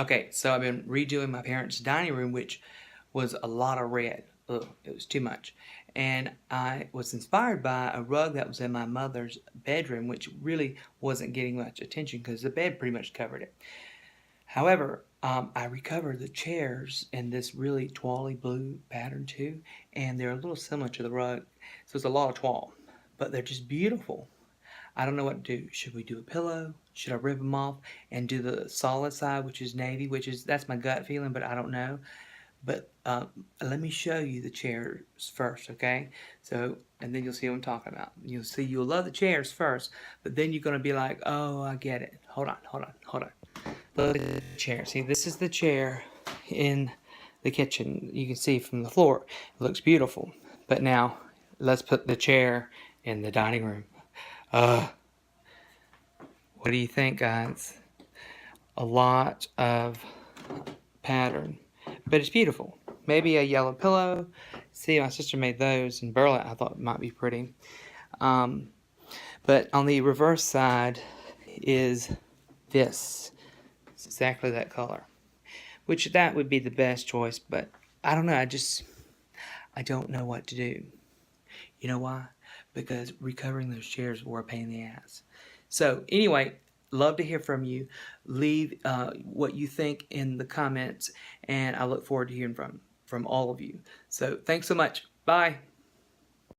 Okay, so I've been redoing my parents' dining room, which was a lot of red. Ugh, it was too much. And I was inspired by a rug that was in my mother's bedroom, which really wasn't getting much attention because the bed pretty much covered it. However, I recovered the chairs in this really toile blue pattern too, and they're a little similar to the rug. So it's a lot of toile, but they're just beautiful. I don't know what to do. Should we do a pillow? Should I rip them off and do the solid side, which is navy, that's my gut feeling, but I don't know. But let me show you the chairs first, okay? So, and then you'll see what I'm talking about. You'll love the chairs first, but then you're going to be like, oh, I get it. Hold on. Look at the chair. See, this is the chair in the kitchen. You can see from the floor. It looks beautiful. But now, let's put the chair in the dining room. What do you think, guys? A lot of pattern, but it's beautiful. Maybe a yellow pillow. See, my sister made those in Berlin. I thought it might be pretty. But on the reverse side is this. It's exactly that color, which that would be the best choice, but I don't know. I don't know what to do. You know why? Because recovering those chairs were a pain in the ass. So anyway, love to hear from you. Leave what you think in the comments, and I look forward to hearing from all of you. So thanks so much. Bye.